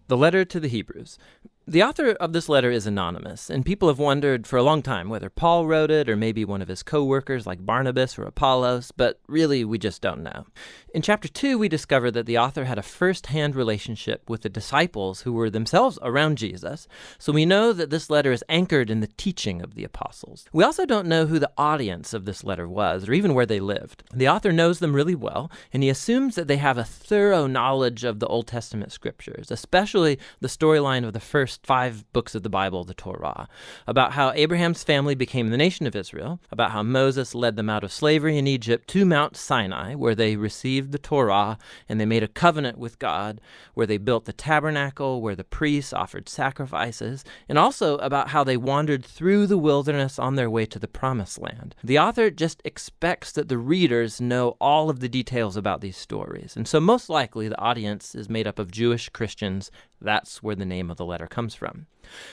The letter to the Hebrews. The author of this letter is anonymous, and people have wondered for a long time whether Paul wrote it or maybe one of his co-workers like Barnabas or Apollos, but really we just don't know. In chapter 2, we discover that the author had a first-hand relationship with the disciples who were themselves around Jesus, so we know that this letter is anchored in the teaching of the apostles. We also don't know who the audience of this letter was or even where they lived. The author knows them really well, and he assumes that they have a thorough knowledge of the Old Testament scriptures, especially the storyline of the first 5 books of the Bible, the Torah, about how Abraham's family became the nation of Israel, about how Moses led them out of slavery in Egypt to Mount Sinai, where they received the Torah and they made a covenant with God, where they built the tabernacle, where the priests offered sacrifices, and also about how they wandered through the wilderness on their way to the Promised Land. The author just expects that the readers know all of the details about these stories, and so most likely the audience is made up of Jewish Christians. That's where the name of the letter comes from.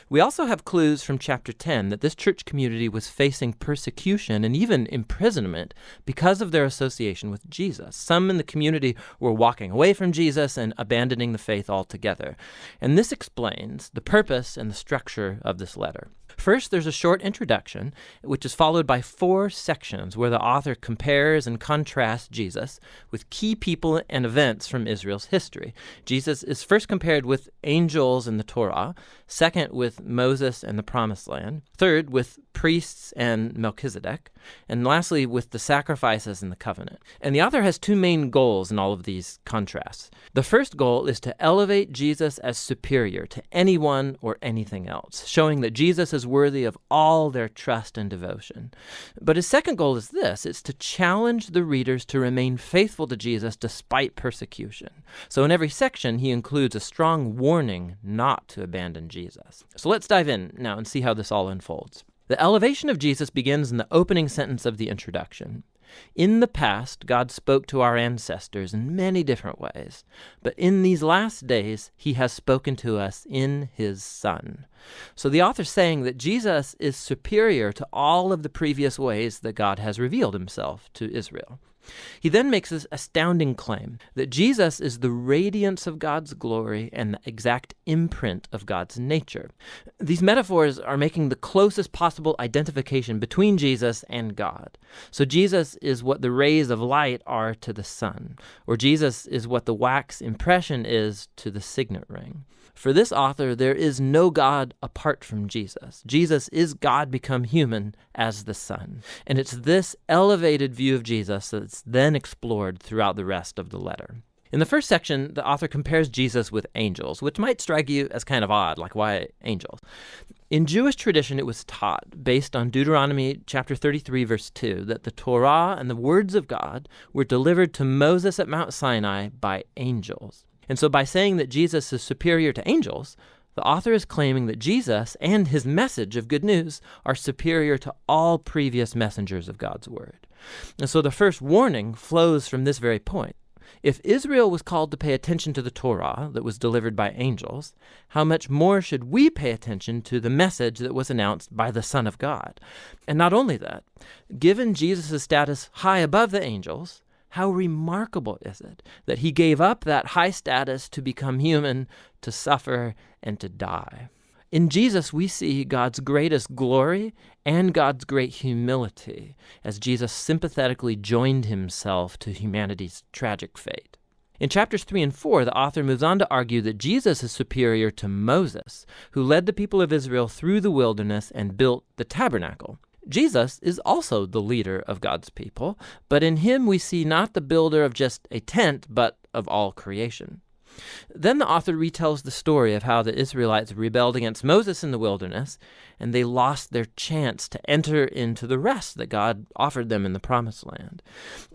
We also have clues from chapter 10 that this church community was facing persecution and even imprisonment because of their association with Jesus. Some in the community were walking away from Jesus and abandoning the faith altogether. And this explains the purpose and the structure of this letter. First, there's a short introduction, which is followed by 4 sections where the author compares and contrasts Jesus with key people and events from Israel's history. Jesus is first compared with angels in the Torah, second with Moses and the Promised Land, third with priests and Melchizedek, and lastly with the sacrifices and the covenant. And the author has 2 main goals in all of these contrasts. The first goal is to elevate Jesus as superior to anyone or anything else, showing that Jesus is worthy of all their trust and devotion. But his second goal is this: it's to challenge the readers to remain faithful to Jesus despite persecution. So in every section, he includes a strong warning not to abandon Jesus. So let's dive in now and see how this all unfolds. The elevation of Jesus begins in the opening sentence of the introduction. In the past, God spoke to our ancestors in many different ways, but in these last days, he has spoken to us in his Son. So the author's saying that Jesus is superior to all of the previous ways that God has revealed himself to Israel. He then makes this astounding claim that Jesus is the radiance of God's glory and the exact imprint of God's nature. These metaphors are making the closest possible identification between Jesus and God. So Jesus is what the rays of light are to the sun, or Jesus is what the wax impression is to the signet ring. For this author, there is no God apart from Jesus. Jesus is God become human as the Son. And it's this elevated view of Jesus that's then explored throughout the rest of the letter. In the first section, the author compares Jesus with angels, which might strike you as kind of odd, like why angels? In Jewish tradition, it was taught, based on Deuteronomy chapter 33, verse 2, that the Torah and the words of God were delivered to Moses at Mount Sinai by angels. And so by saying that Jesus is superior to angels, the author is claiming that Jesus and his message of good news are superior to all previous messengers of God's word. And so the first warning flows from this very point. If Israel was called to pay attention to the Torah that was delivered by angels, how much more should we pay attention to the message that was announced by the Son of God? And not only that, given Jesus' status high above the angels, how remarkable is it that he gave up that high status to become human, to suffer, and to die? In Jesus, we see God's greatest glory and God's great humility as Jesus sympathetically joined himself to humanity's tragic fate. In chapters 3 and 4, the author moves on to argue that Jesus is superior to Moses, who led the people of Israel through the wilderness and built the tabernacle. Jesus is also the leader of God's people, but in him we see not the builder of just a tent, but of all creation. Then the author retells the story of how the Israelites rebelled against Moses in the wilderness, and they lost their chance to enter into the rest that God offered them in the Promised Land.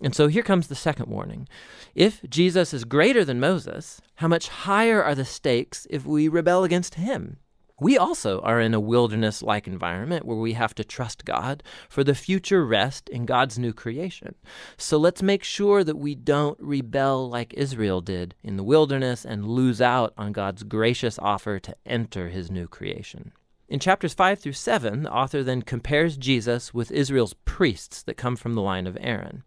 And so here comes the second warning. If Jesus is greater than Moses, how much higher are the stakes if we rebel against him? We also are in a wilderness-like environment where we have to trust God for the future rest in God's new creation. So let's make sure that we don't rebel like Israel did in the wilderness and lose out on God's gracious offer to enter his new creation. In chapters 5 through 7, the author then compares Jesus with Israel's priests that come from the line of Aaron.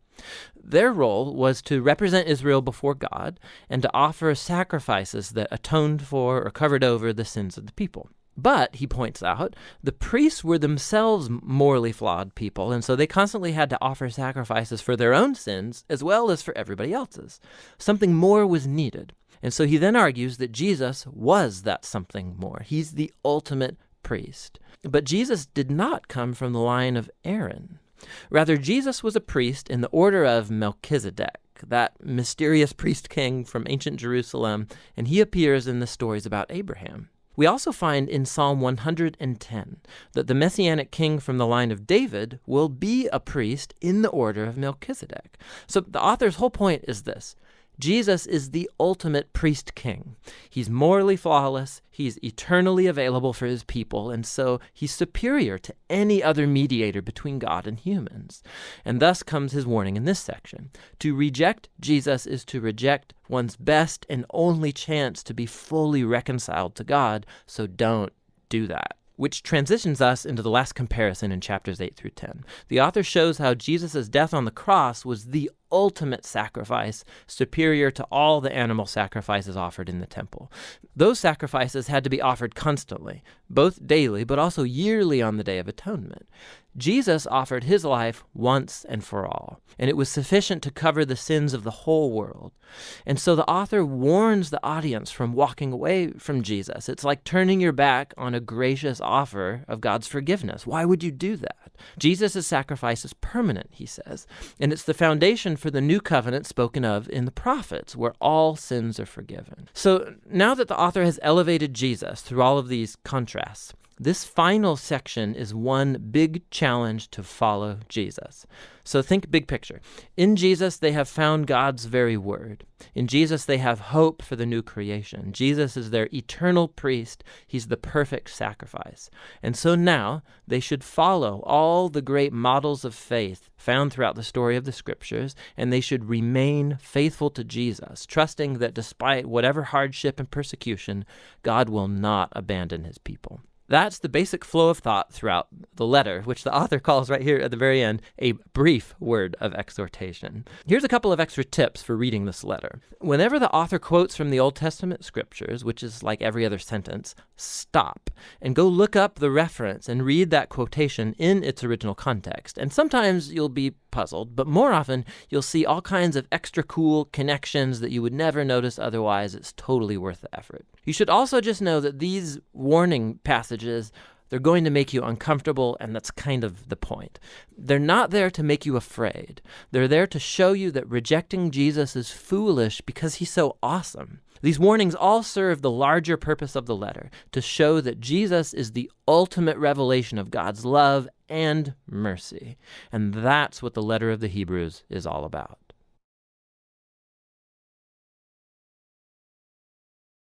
Their role was to represent Israel before God and to offer sacrifices that atoned for or covered over the sins of the people. But, he points out, the priests were themselves morally flawed people, and so they constantly had to offer sacrifices for their own sins as well as for everybody else's. Something more was needed. And so he then argues that Jesus was that something more. He's the ultimate priest. But Jesus did not come from the line of Aaron. Rather, Jesus was a priest in the order of Melchizedek, that mysterious priest king from ancient Jerusalem, and he appears in the stories about Abraham. We also find in Psalm 110 that the Messianic king from the line of David will be a priest in the order of Melchizedek. So the author's whole point is this. Jesus is the ultimate priest king. He's morally flawless, he's eternally available for his people, and so he's superior to any other mediator between God and humans. And thus comes his warning in this section. To reject Jesus is to reject one's best and only chance to be fully reconciled to God, so don't do that. Which transitions us into the last comparison in chapters 8 through 10. The author shows how Jesus' death on the cross was the ultimate sacrifice, superior to all the animal sacrifices offered in the temple. Those sacrifices had to be offered constantly, both daily but also yearly on the Day of Atonement. Jesus offered his life once and for all, and it was sufficient to cover the sins of the whole world. And so the author warns the audience from walking away from Jesus. It's like turning your back on a gracious offer of God's forgiveness. Why would you do that? Jesus' sacrifice is permanent, he says, and it's the foundation for the new covenant spoken of in the prophets, where all sins are forgiven. So now that the author has elevated Jesus through all of these contrasts, this final section is one big challenge to follow Jesus. So think big picture. In Jesus, they have found God's very word. In Jesus, they have hope for the new creation. Jesus is their eternal priest. He's the perfect sacrifice. And so now they should follow all the great models of faith found throughout the story of the scriptures, and they should remain faithful to Jesus, trusting that despite whatever hardship and persecution, God will not abandon his people. That's the basic flow of thought throughout the letter, which the author calls right here at the very end a brief word of exhortation. Here's a couple of extra tips for reading this letter. Whenever the author quotes from the Old Testament scriptures, which is like every other sentence, stop and go look up the reference and read that quotation in its original context. And sometimes you'll be puzzled, but more often you'll see all kinds of extra cool connections that you would never notice otherwise. It's totally worth the effort. You should also just know that these warning passages, they're going to make you uncomfortable, and that's kind of the point. They're not there to make you afraid. They're there to show you that rejecting Jesus is foolish because he's so awesome. These warnings all serve the larger purpose of the letter, to show that Jesus is the ultimate revelation of God's love and mercy. And that's what the letter of the Hebrews is all about.